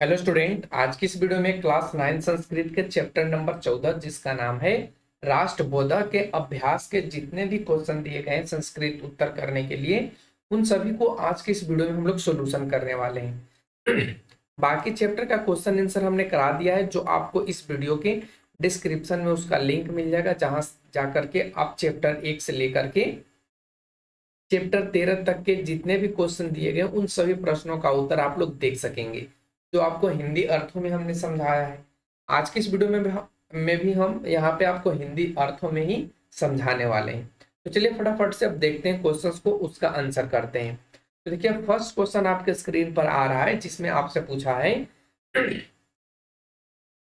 Hello student, आज की इस वीडियो में क्लास 9 संस्कृत के चैप्टर नंबर 14 जिसका नाम है राष्ट्रबोधक के अभ्यास के जितने भी क्वेश्चन दिए गए हैं संस्कृत उत्तर करने के लिए उन सभी को आज की इस वीडियो में हम लोग सोल्यूशन करने वाले हैं। बाकी चैप्टर का क्वेश्चन आंसर हमने करा दिया है, जो आपको इस वीडियो के डिस्क्रिप्शन में उसका लिंक मिल जाएगा, जहां जाकर के आप चैप्टर 1 से लेकर के चैप्टर 13 तक के जितने भी क्वेश्चन दिए गए उन सभी प्रश्नों का उत्तर आप लोग देख सकेंगे, जो आपको हिंदी अर्थों में हमने समझाया है। आज की इस वीडियो में भी हम यहाँ पे आपको हिंदी अर्थों में ही समझाने वाले हैं। तो चलिए फटाफट से अब देखते हैं क्वेश्चंस को, उसका आंसर करते हैं। तो देखिए फर्स्ट क्वेश्चन आपके स्क्रीन पर आ रहा है, जिसमें आपसे पूछा है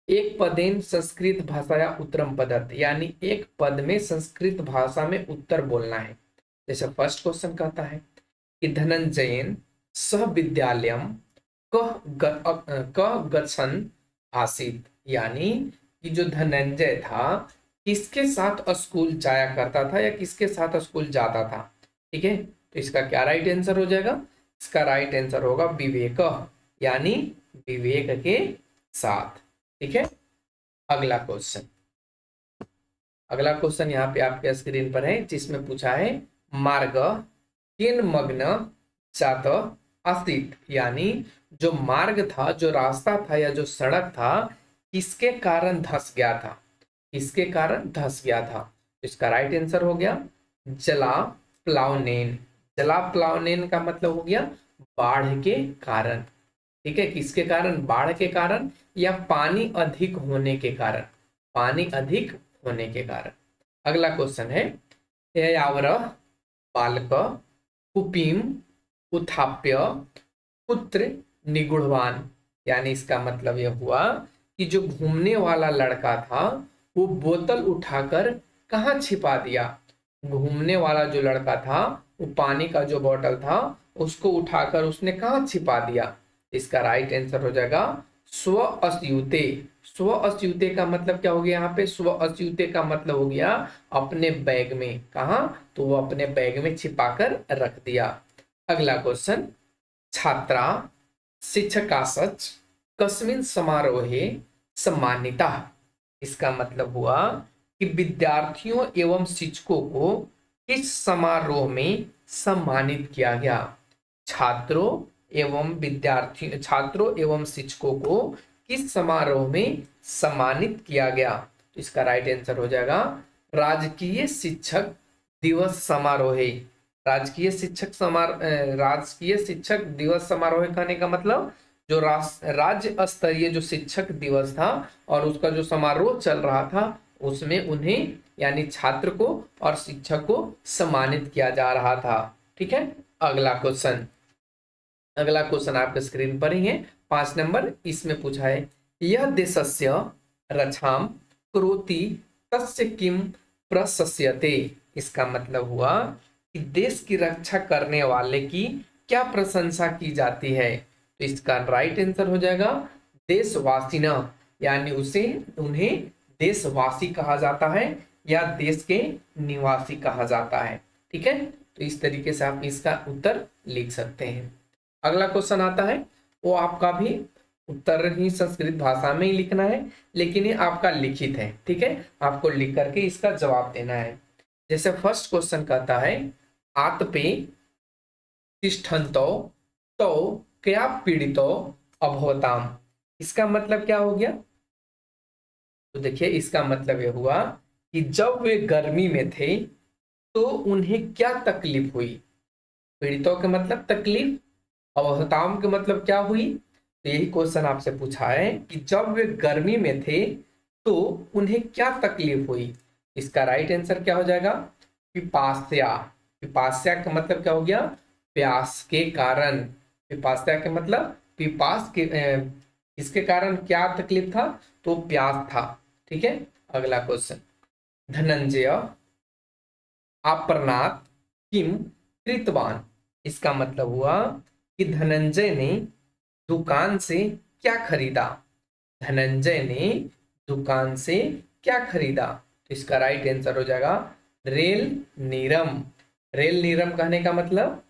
एक पदेन संस्कृत भाषाया उत्तरम पदत, यानी एक पद में संस्कृत भाषा में उत्तर बोलना है। जैसे फर्स्ट क्वेश्चन कहता है कि धनंजयन सह विद्यालयम कह गच्छन आसीत, यानी कि जो धनंजय था किसके साथ स्कूल जाया करता था या किसके साथ स्कूल जाता था। ठीक है, तो इसका क्या राइट आंसर हो जाएगा? इसका राइट आंसर होगा विवेक, यानी विवेक के साथ। ठीक है, अगला क्वेश्चन यहाँ पे आपके स्क्रीन पर है, जिसमें पूछा है मार्ग किन मग्न जात आसित, यानी जो मार्ग था, जो रास्ता था या जो सड़क था किसके कारण धंस गया था, किसके कारण धंस गया था। इसका राइट आंसर हो गया जला प्लावनेन। जला प्लावनेन का मतलब हो गया बाढ़ के कारण। ठीक है, किसके कारण? बाढ़ के कारण या पानी अधिक होने के कारण, पानी अधिक होने के कारण। अगला क्वेश्चन है यावर बालक कुपीम उत्थाप्य पुत्र निगुणवान, यानी इसका मतलब यह हुआ कि जो घूमने वाला लड़का था वो बोतल उठाकर कहाँ छिपा दिया। घूमने वाला जो लड़का था वो पानी का जो बोतल था उसको उठाकर उसने कहाँ छिपा दिया। इसका राइट आंसर हो जाएगा स्व अस्यूते। स्व अस्यूते का मतलब क्या हो गया? यहाँ पे स्व अस्यूते का मतलब हो गया अपने बैग में। कहा? तो वो अपने बैग में छिपाकर रख दिया। अगला क्वेश्चन, छात्रा शिक्षकासच कस्मिन समारोहे सम्मानिता, इसका मतलब हुआ कि विद्यार्थियों एवं शिक्षकों को किस समारोह में सम्मानित किया गया। छात्रों एवं शिक्षकों को किस समारोह में सम्मानित किया गया। तो इसका राइट आंसर हो जाएगा राजकीय शिक्षक दिवस समारोह। राजकीय शिक्षक दिवस समारोह कहने का मतलब जो राज्य स्तरीय जो शिक्षक दिवस था और उसका जो समारोह चल रहा था उसमें उन्हें यानी छात्र को और शिक्षक को सम्मानित किया जा रहा था। ठीक है, अगला क्वेश्चन आपके स्क्रीन पर ही है, 5 नंबर। इसमें पूछा है यह देशस्य रक्षाम करोति तस्य किम प्रशस्यते, इसका मतलब हुआ कि देश की रक्षा करने वाले की क्या प्रशंसा की जाती है। तो इसका राइट आंसर हो जाएगा देशवासिना, यानी उन्हें देशवासी कहा जाता है या देश के निवासी कहा जाता है। ठीक है, तो इस तरीके से आप इसका उत्तर लिख सकते हैं। अगला क्वेश्चन आता है, वो आपका भी उत्तर ही संस्कृत भाषा में ही लिखना है, लेकिन ये आपका लिखित है। ठीक है, आपको लिख करके इसका जवाब देना है। जैसे फर्स्ट क्वेश्चन कहता है आतपे तिष्ठन्तो तो क्या पीड़ितो अभवताम, इसका मतलब क्या हो गया? तो देखिए इसका मतलब यह हुआ कि जब वे गर्मी में थे तो उन्हें क्या तकलीफ हुई। पीड़ितों का मतलब तकलीफ, अवस्थाओं के मतलब क्या हुई। तो यही क्वेश्चन आपसे पूछा है कि जब वे गर्मी में थे तो उन्हें क्या तकलीफ हुई। इसका राइट आंसर क्या हो जाएगा? पिपास्या। पिपास्या का मतलब क्या हो गया? प्यास के कारण। पिपास्या के मतलब पिपास के इसके कारण क्या तकलीफ था? तो प्यास था। ठीक है, अगला क्वेश्चन, धनंजय अपर्णात किम कृतवान, इसका मतलब हुआ कि धनंजय ने दुकान से क्या खरीदा। धनंजय ने दुकान से क्या खरीदा। तो इसका राइट आंसर हो जाएगा रेल नीरम। रेल नीरम कहने का मतलब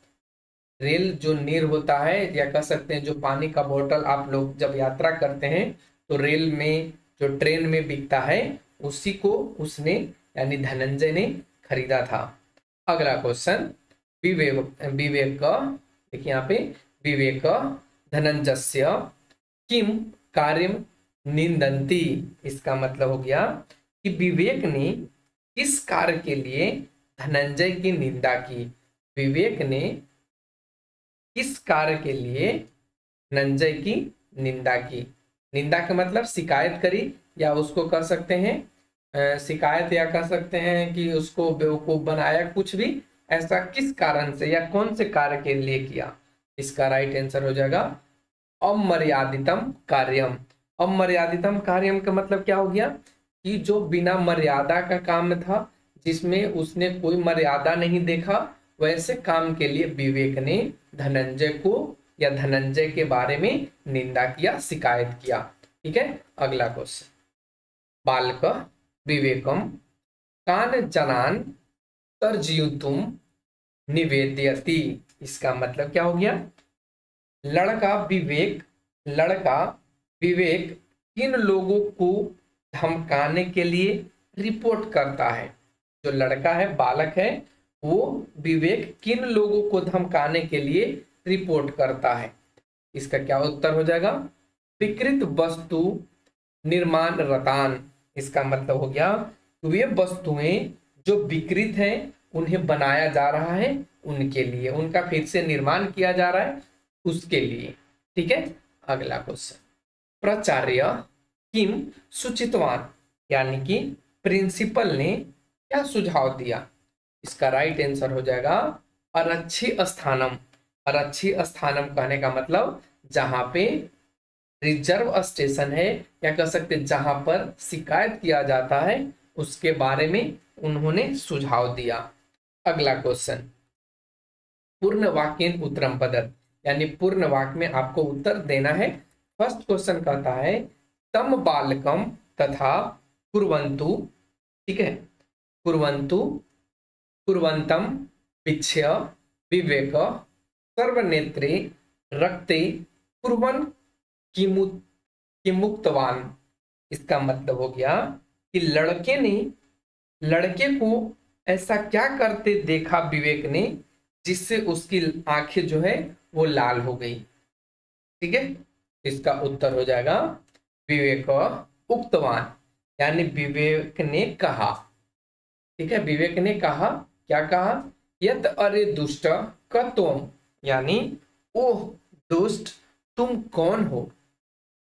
रेल जो नीर होता है, या कह सकते हैं जो पानी का बोतल आप लोग जब यात्रा करते हैं तो रेल में जो ट्रेन में बिकता है, उसी को उसने यानी धनंजय ने खरीदा था। अगला क्वेश्चन, विवेक विवेक देखिए यहाँ पे, विवेक धनंजस्य किम कार्यम निंदन्ति। इसका मतलब हो गया कि विवेक ने किस कार्य के लिए धनंजय की निंदा की। विवेक ने किस कार्य के लिए धनंजय की निंदा की। निंदा का मतलब शिकायत करी, या उसको कह सकते हैं शिकायत, या कह सकते हैं कि उसको बेवकूफ बनाया, कुछ भी ऐसा किस कारण से या कौन से कार्य के लिए किया। इसका राइट आंसर हो जाएगा अमर्यादितम कार्यम। अमर्यादितम कार्यम का मतलब क्या हो गया कि जो बिना मर्यादा का काम था, जिसमें उसने कोई मर्यादा नहीं देखा, वैसे काम के लिए विवेक ने धनंजय को या धनंजय के बारे में निंदा किया, शिकायत किया। ठीक है, अगला क्वेश्चन, बालक विवेकम कान जनान तर्जयुतुम निवेदयति। इसका मतलब क्या हो गया, लड़का विवेक किन लोगों को धमकाने के लिए रिपोर्ट करता है। जो लड़का है, बालक है, वो विवेक किन लोगों को धमकाने के लिए रिपोर्ट करता है। इसका क्या उत्तर हो जाएगा, विकृत वस्तु निर्माण रतान। इसका मतलब हो गया वे वस्तुएं जो विकृत हैं, उन्हें बनाया जा रहा है, उनके लिए, उनका फिर से निर्माण किया जा रहा है, उसके लिए। ठीक है, अगला क्वेश्चन, प्राचार्य किम सुचितवान, यानी कि प्रिंसिपल ने क्या सुझाव दिया। इसका राइट आंसर हो जाएगा अरक्षी स्थानम। अरक्षी स्थानम कहने का मतलब जहां पे रिजर्व स्टेशन है, या कह सकते जहां पर शिकायत किया जाता है, उसके बारे में उन्होंने सुझाव दिया। अगला क्वेश्चन, पूर्ण वाक्य उत्तरम पदत, यानी पूर्ण वाक्य में आपको उत्तर देना है। फर्स्ट क्वेश्चन कहता है तम बालकम तथा कुर्वन्तु, ठीक है, कुर्वन्तु कुर्वन्तम विच्छय विवेक सर्वनेत्रे रक्ते कुर्वन् किमुक्तवान। इसका मतलब हो गया कि लड़के ने लड़के को ऐसा क्या करते देखा विवेक ने, जिससे उसकी आंखें जो है वो लाल हो गई। ठीक है, इसका उत्तर हो जाएगा विवेक उक्तवान, यानी विवेक ने कहा। ठीक है, विवेक ने कहा, क्या कहा, यत अरे दुष्ट कत्वम, यानी ओह दुष्ट तुम कौन हो,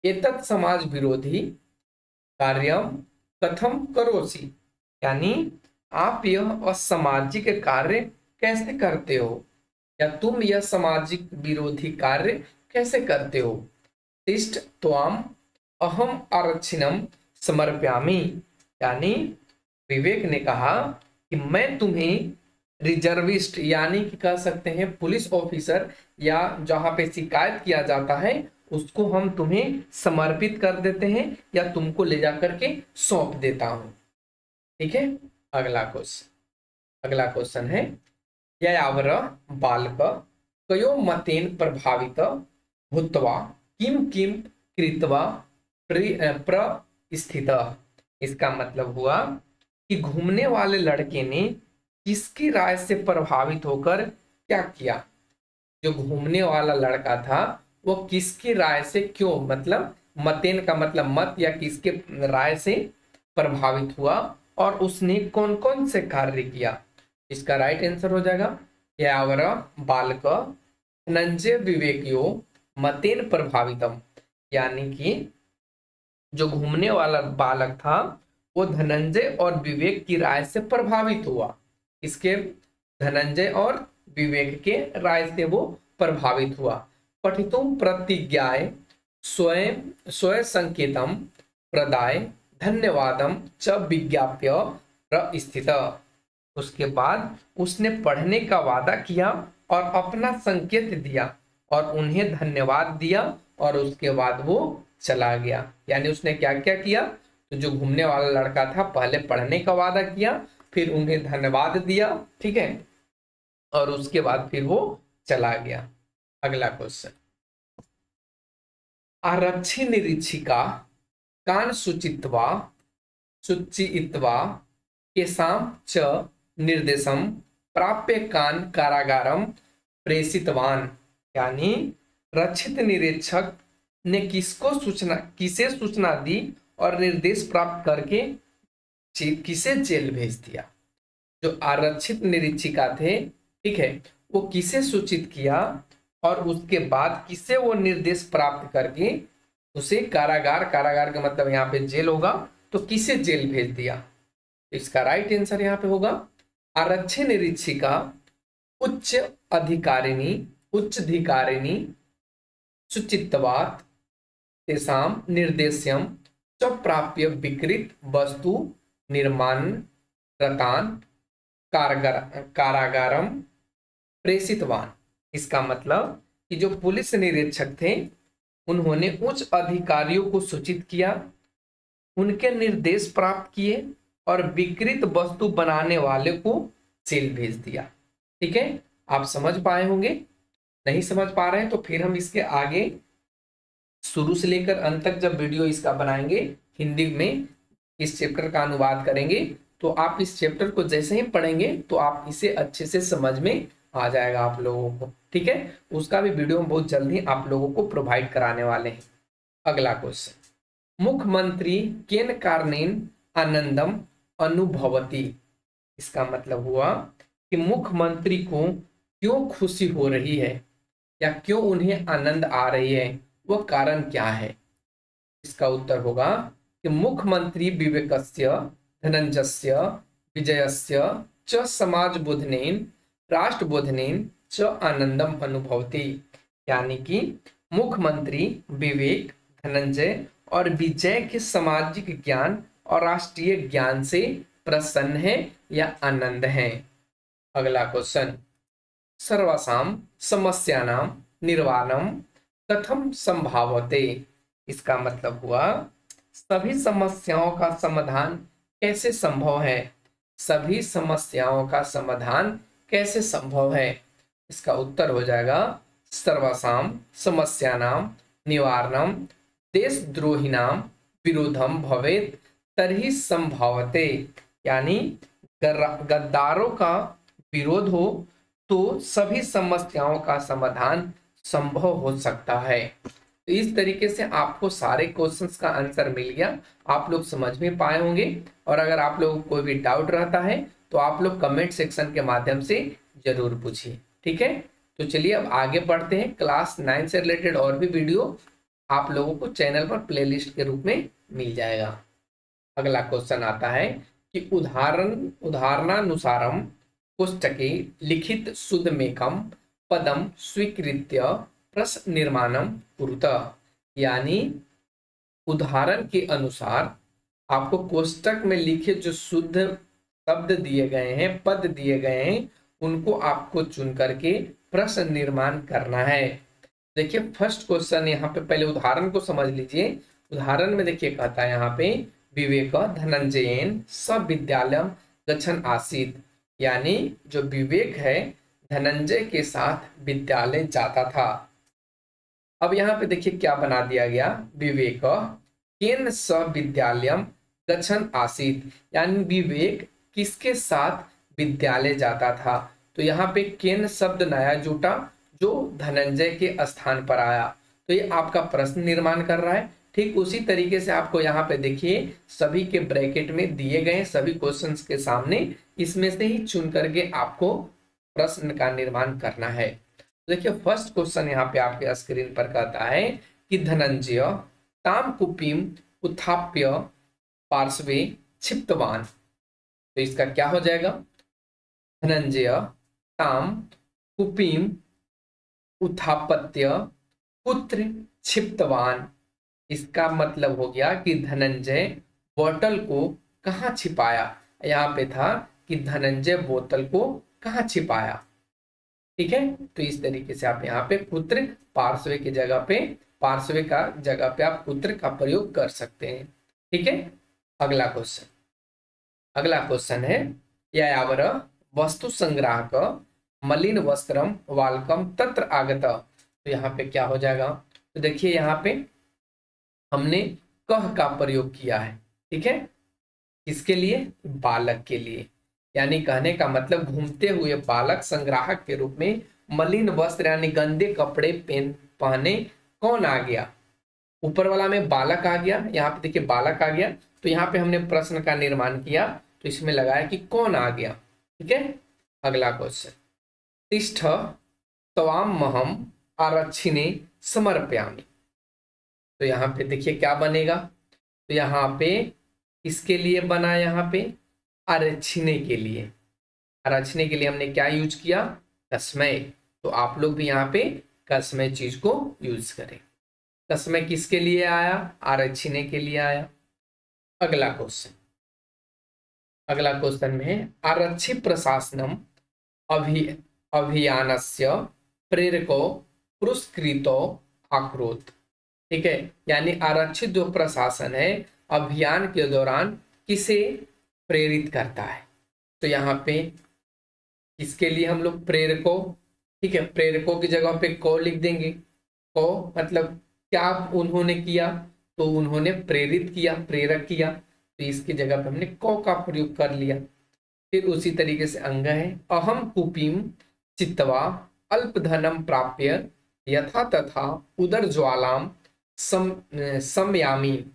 एतत् समाज विरोधी कार्यम कथम करोसी, यानी आप यह असामाजिक कार्य कैसे करते हो, या तुम यह सामाजिक विरोधी कार्य कैसे करते हो। तिष्ठ त्वाम अहम आरक्षिणम समर्पयामि, यानी विवेक ने कहा कि मैं तुम्हें रिजर्विस्ट, यानी कि कह सकते हैं पुलिस ऑफिसर, या जहां पे शिकायत किया जाता है उसको हम तुम्हें समर्पित कर देते हैं, या तुमको ले जाकर के सौंप देता हूं। ठीक है, अगला क्वेश्चन है यावर बालक कयो मतेन प्रभावित भूत्वा किम किम कृत्वा प्रस्थित। इसका मतलब हुआ कि घूमने वाले लड़के ने किसकी राय से प्रभावित होकर क्या किया। जो घूमने वाला लड़का था वो किसकी राय से, क्यों, मतलब मतेन का मतलब मत, या किसके राय से प्रभावित हुआ, और उसने कौन कौन से कार्य किया। इसका राइट आंसर हो जाएगा यावर बालक धनंजय विवेकियो मतेन प्रभावितम, यानी कि जो घूमने वाला बालक था वो धनंजय और विवेक की राय से प्रभावित हुआ। इसके धनंजय और विवेक के राय से वो प्रभावित हुआ। पठितुम प्रतिज्ञाय स्वयं संकेतम प्रदाय धन्यवादम च विज्ञाप्य प्रस्थित। उसके बाद उसने पढ़ने का वादा किया और अपना संकेत दिया और उन्हें धन्यवाद दिया, और उसके बाद वो चला गया। यानी उसने क्या क्या किया, तो जो घूमने वाला लड़का था पहले पढ़ने का वादा किया, फिर उन्हें धन्यवाद दिया, ठीक है, और उसके बाद फिर वो चला गया। अगला क्वेश्चन, आरक्षी निरीक्षिका कान शुचित्वा केषां च निर्देशम प्राप्य कान कारागारम प्रेषितवान। यानी रक्षित निरीक्षक ने किसे सूचना दी और निर्देश प्राप्त करके किसे जेल भेज दिया। जो आरक्षित निरीक्षिका थे, ठीक है, वो किसे सूचित किया और उसके बाद किसे वो निर्देश प्राप्त करके उसे कारागार का मतलब यहाँ पे जेल होगा, तो किसे जेल भेज दिया। इसका राइट आंसर यहाँ पे होगा आरक्षी निरीक्षिका उच्च अधिकारिणी शुचित्वात् तेषां निर्देश्यम च प्राप्य विकृत वस्तु निर्माण रतान कारागारम प्रेषितवान। इसका मतलब कि जो पुलिस निरीक्षक थे उन्होंने उच्च अधिकारियों को सूचित किया, उनके निर्देश प्राप्त किए और विकृत वस्तु बनाने वाले को जेल भेज दिया। ठीक है, आप समझ पाए होंगे। नहीं समझ पा रहे हैं तो फिर हम इसके आगे शुरू से लेकर अंत तक जब वीडियो इसका बनाएंगे, हिंदी में इस चैप्टर का अनुवाद करेंगे, तो आप इस चैप्टर को जैसे ही पढ़ेंगे तो आप इसे अच्छे से समझ में आ जाएगा आप लोगों को। ठीक है, उसका भी वीडियो हम बहुत जल्दी आप लोगों को प्रोवाइड कराने वाले हैं। अगला क्वेश्चन, मुख्यमंत्री केन कारणेन आनंदम अनुभवती। इसका मतलब हुआ कि मुख्यमंत्री को क्यों खुशी हो रही है या क्यों उन्हें आनंद आ रही है, वह कारण क्या है। इसका उत्तर होगा कि मुख्यमंत्री विवेकस्य धनंजयस्य विजयस्य च समाजबोधनेन राष्ट्रबोधनेन च आनंदम अनुभवति। यानी कि मुख्यमंत्री विवेक, धनंजय और विजय के सामाजिक ज्ञान और राष्ट्रीय ज्ञान से प्रसन्न है या आनंद है। अगला क्वेश्चन, सर्वासाम समस्यानां निवारणम कथम संभावते। इसका मतलब हुआ सभी समस्याओं का समाधान कैसे संभव है। सभी समस्याओं का समाधान कैसे संभव है। इसका उत्तर हो जाएगा सर्वासाम समस्यानां निवारणम देशद्रोहिणां विरोधम भवेत तर्हि संभावते। यानी गद्दारों का विरोध हो तो सभी समस्याओं का समाधान संभव हो सकता है। तो इस तरीके से आपको सारे क्वेश्चंस का आंसर मिल गया, आप लोग समझ में पाए होंगे। और अगर आप लोगों को कोई भी डाउट रहता है तो आप लोग कमेंट सेक्शन के माध्यम से जरूर पूछिए। ठीक है, तो चलिए अब आगे बढ़ते हैं। क्लास 9 से रिलेटेड और भी वीडियो आप लोगों को चैनल पर प्लेलिस्ट के रूप में मिल जाएगा। अगला क्वेश्चन आता है कि उदाहरणानुसारम पुस्तके लिखित शुद्धमेकम पदम स्वीकृत्य प्रश्न निर्माणम कुरुतः। यानी उदाहरण के अनुसार आपको कोष्टक में लिखे जो शुद्ध शब्द दिए गए हैं, पद दिए गए हैं, उनको आपको चुन करके प्रश्न निर्माण करना है। देखिए फर्स्ट क्वेश्चन यहाँ पे, पहले उदाहरण को समझ लीजिए। उदाहरण में देखिए कहता है यहाँ पे विवेक धनंजयन स विद्यालयम गच्छन् आसीत्। यानी जो विवेक है धनंजय के साथ विद्यालय जाता था। अब यहाँ पे देखिए क्या बना दिया गया, विवेक केन स विद्यालयम गच्छन् आसीत्। यानी विवेक किसके साथ विद्यालय जाता था। तो यहाँ पे केन शब्द नया जुटा जो धनंजय के स्थान पर आया, तो ये आपका प्रश्न निर्माण कर रहा है। ठीक उसी तरीके से आपको यहाँ पे देखिए सभी के ब्रैकेट में दिए गए सभी क्वेश्चंस के सामने इसमें से ही चुन करके आपको प्रश्न का निर्माण करना है। देखिए फर्स्ट क्वेश्चन यहाँ पे आपके स्क्रीन पर कहता है कि धनंजय ताम कुपीम उत्थाप्य पार्श्वे क्षिप्तवान। तो इसका क्या हो जाएगा, धनंजय ताम कुपीम उत्थापत्य पुत्र क्षिप्तवान। इसका मतलब हो गया कि धनंजय बोतल को कहाँ छिपाया। यहाँ पे था कि धनंजय बोतल को कहाँ छिपाया। ठीक है, तो इस तरीके से आप यहाँ पे पुत्र पार्श्वे की जगह पे, पार्श्वे का जगह पे आप पुत्र का प्रयोग कर सकते हैं। ठीक है, अगला क्वेश्चन है यावर वस्तु संग्राहक मलिन वस्त्रम वालकम तत्र आगत। तो यहाँ पे क्या हो जाएगा, तो देखिए यहाँ पे हमने कह का प्रयोग किया है, ठीक है, किसके लिए, बालक के लिए। यानी कहने का मतलब घूमते हुए बालक संग्राहक के रूप में मलिन वस्त्र यानी गंदे कपड़े पहने कौन आ गया। ऊपर वाला में बालक आ गया, यहाँ पे देखिए बालक आ गया, तो यहाँ पे हमने प्रश्न का निर्माण किया, तो इसमें लगाया कि कौन आ गया। ठीक है, अगला क्वेश्चन, तिष्ठ त्वाम महम आरक्षिणे समर्पयामि। तो यहाँ पे देखिए क्या बनेगा, तो यहाँ पे किसके लिए बना, यहाँ पे आरक्षिणे के लिए। आरक्षिणे के लिए हमने क्या यूज किया, तस्मय। तो आप लोग भी यहाँ पे कसमय चीज को यूज करें। तस्मय किसके लिए आया, आरक्षिणे के लिए आया। अगला क्वेश्चन, अगला क्वेश्चन में है आरक्षी प्रशासनम अभियानस्य प्रेरको पुरस्कृतो अकरोत्। ठीक है, यानी आरक्षित जो प्रशासन है अभियान के दौरान किसे प्रेरित करता है। तो यहाँ पे किसके लिए हम लोग प्रेरकों, ठीक है, प्रेरकों की जगह पे को लिख देंगे। को मतलब क्या उन्होंने किया, तो उन्होंने प्रेरित किया, प्रेरक किया, तो इसकी जगह पे हमने को का प्रयोग कर लिया। फिर उसी तरीके से अंग है अहम कुपिम चित्वा अल्पधनम प्राप्य यथा तथा उदर ज्वालाम समयामी। तो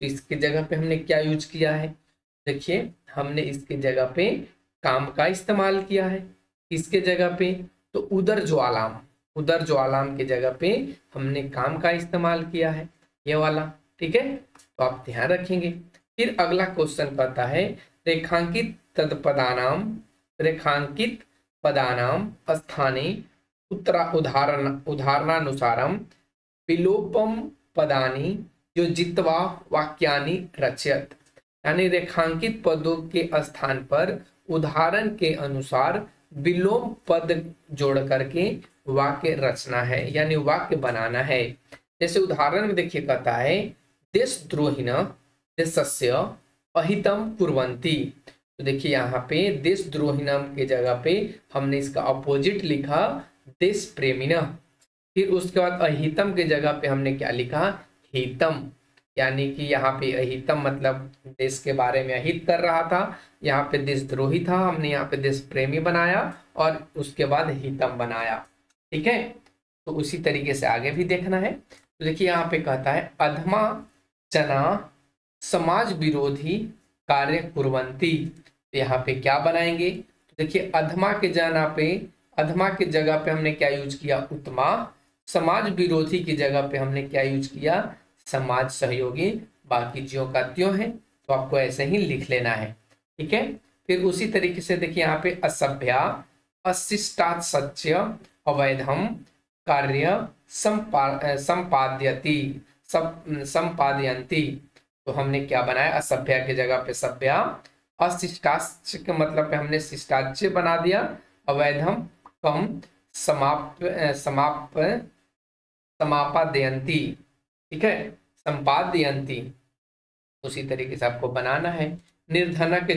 इसकी जगह पे हमने क्या यूज किया है, देखिए हमने इसकी जगह पे काम का इस्तेमाल किया है। इसके जगह पे तो उदर ज्वालाम, उदर ज्वालाम की जगह पे हमने काम का इस्तेमाल किया है, ये वाला। ठीक है, तो आप ध्यान रखेंगे। फिर अगला क्वेश्चन कहता है रेखांकित तत्पदानाम, रेखांकित पदानाम स्थाने उदाहरणानुसारम विलोपम पदानी जो जित्वा वाक्यानि रचयत। यानी रेखांकित पदों के स्थान पर उदाहरण के अनुसार विलोम पद जोड़ करके वाक्य रचना है, यानी वाक्य बनाना है। जैसे उदाहरण में देखिए कहता है देशद्रोहिण देशस्य अहितम कुर्वन्ति। तो देखिए यहाँ पे देशद्रोहिणम के जगह पे हमने इसका अपोजिट लिखा देश प्रेमिण। फिर उसके बाद अहितम के जगह पे हमने क्या लिखा, हितम। यानी कि यहाँ पे अहितम मतलब देश के बारे में अहित कर रहा था, यहाँ पे देशद्रोही था, हमने यहाँ पे देश प्रेमी बनाया और उसके बाद हितम बनाया। ठीक है, तो उसी तरीके से आगे भी देखना है। तो देखिए यहाँ पे कहता है अधमा जना समाज विरोधी कार्य कुर्वन्ति। तो यहाँ पे क्या बनाएंगे, तो देखिए अधमा के जना पे, अधमा के जगह पे हमने क्या यूज किया, उत्तमा। समाज विरोधी की जगह पे हमने क्या यूज किया, समाज सहयोगी। बाकी ज्यों का त्यों है, तो आपको ऐसे ही लिख लेना है। ठीक है, फिर उसी तरीके से देखिए यहाँ पे असभ्या अशिष्टाचार्य अवैधम कार्य संपाद्यति संपादयन्ति। तो हमने क्या बनाया, असभ्या की जगह पे सभ्या, अशिष्टाच्य के मतलब पे हमने शिष्टाच्य बना दिया, अवैधम कम समापादयन्ति। ठीक है, संपादयन्ति। उसी तरीके से आपको बनाना है। निर्धनक के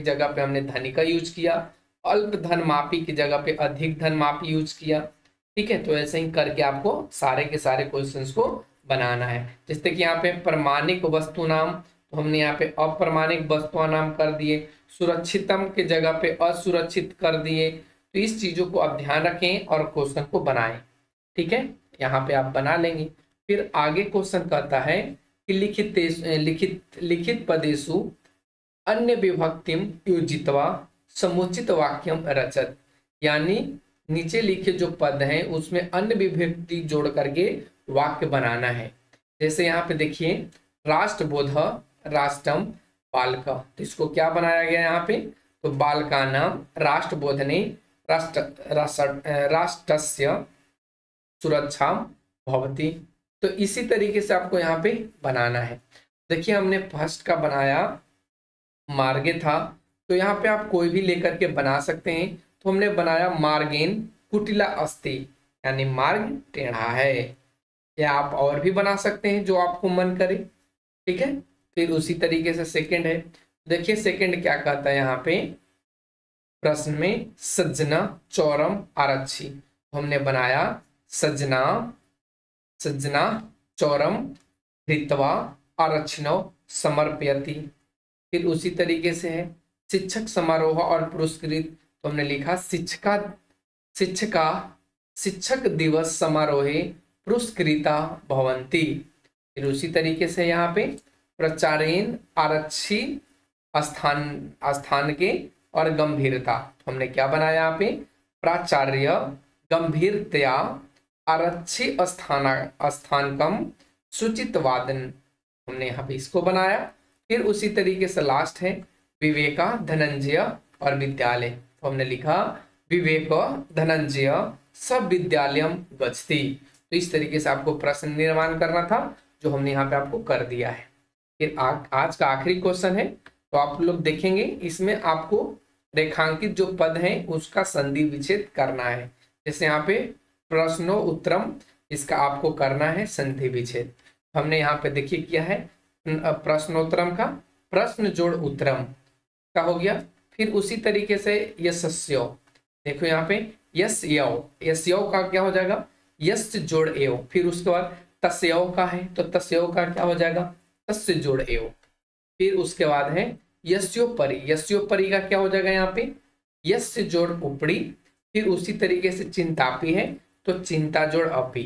जगह पे हमने धनी का यूज किया, अल्प धन मापी की जगह पे अधिक धन मापी यूज किया। ठीक है, तो ऐसे ही करके आपको सारे के सारे क्वेश्चंस को बनाना है। जैसे कि यहाँ पे प्रमाणिक वस्तु नाम, तो हमने यहाँ पे अप्रमाणिक वस्तु नाम कर दिए, सुरक्षितम के जगह पे असुरक्षित कर दिए। तो इस चीजों को आप ध्यान रखें और क्वेश्चन को बनाएं। ठीक है, यहाँ पे आप बना लेंगे। फिर आगे क्वेश्चन कहता है कि लिखित पदेषु अन्य विभक्तिम योजित्वा समुचित वाक्यम रचत। यानी नीचे लिखे जो पद हैं उसमें अन्य विभक्ति जोड़ करके वाक्य बनाना है। जैसे यहाँ पे देखिए राष्ट्रबोध राष्ट्रम बालक, तो इसको क्या बनाया गया यहाँ पे, तो बालका नाम राष्ट्रबोधने राष्ट्रस्य सुरक्षा भवती। तो इसी तरीके से आपको यहाँ पे बनाना है। देखिए हमने फर्स्ट का बनाया मार्गे था, तो यहाँ पे आप कोई भी लेकर के बना सकते हैं। तो हमने बनाया मार्गेन कुटिला अस्ति, यानी मार्ग टेढ़ा है। या आप और भी बना सकते हैं जो आपको मन करे। ठीक है, फिर उसी तरीके से सेकंड है। देखिए सेकंड क्या कहता है यहाँ पे, प्रश्न में सज्जना चौरम आरक्षी, हमने बनाया सज्जना सज्जना चौरम धृत्वा आरक्षिणौ समर्पयति। फिर उसी तरीके से है शिक्षक समारोह और पुरस्कृत, तो हमने लिखा शिक्षक दिवस समारोहे पुरस्कृता भवन्ति। फिर उसी तरीके से यहाँ पे प्रचारेण आरक्षी स्थान के और गंभीरता, तो हमने क्या बनाया यहाँ पे प्राचार्य गंभीरतया आरक्षी स्थानकम सूचित वादन, हमने यहाँ पे इसको बनाया। फिर उसी तरीके से लास्ट है विवेका धनंजय और विद्यालय, तो हमने लिखा विवेक धनंजय सब विद्यालयम गच्छति। तो इस तरीके से आपको प्रश्न निर्माण करना था, जो हमने यहाँ पे आपको कर दिया है। फिर आज का आखिरी क्वेश्चन है, तो आप लोग देखेंगे इसमें आपको रेखांकित जो पद है उसका संधि विच्छेद करना है। जैसे यहाँ पे प्रश्नो उत्तरम, इसका आपको करना है संधि विच्छेद। हमने यहाँ पे देखिए किया है प्रश्नोत्तरम का प्रश्न जोड़ उत्तरम का हो गया। फिर उसी तरीके से यशस्यो, देखो यहाँ पे यस्यो का क्या हो जाएगा यस्य जोड़ एव। फिर उसके बाद तस्यो का है, तो तस्यो का क्या हो जाएगा तस्य जोड़ एव। फिर उसके बाद है यस्योपरि का क्या हो जाएगा यहाँ पे यस्य जोड़ उपड़ी। फिर उसी तरीके से चिंतापी है, तो चिंता जोड़ अपी।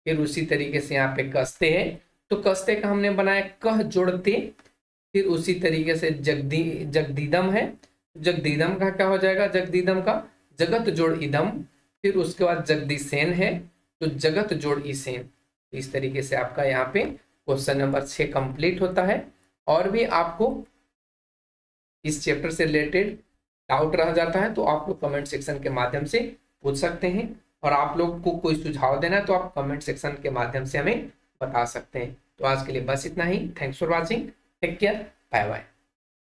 फिर उसी तरीके से यहाँ पे कस्ते है, तो कस्ते का हमने बनाया कह जोड़ते। फिर उसी तरीके से जगदीदम है, जगदीदम का क्या हो जाएगा जगदीदम का जगत जोड़ इदम। फिर उसके बाद जगदीसेन है, तो जगत जोड़ ईसेन। इस तरीके से आपका यहाँ पे क्वेश्चन नंबर 6 कंप्लीट होता है। और भी आपको इस चैप्टर से रिलेटेड डाउट रह जाता है तो आप लोग कमेंट सेक्शन के माध्यम से पूछ सकते हैं, और आप लोग को कोई सुझाव देना है तो आप कमेंट सेक्शन के माध्यम से हमें बता सकते हैं। तो आज के लिए बस इतना ही। Thanks for watching, take care, bye bye.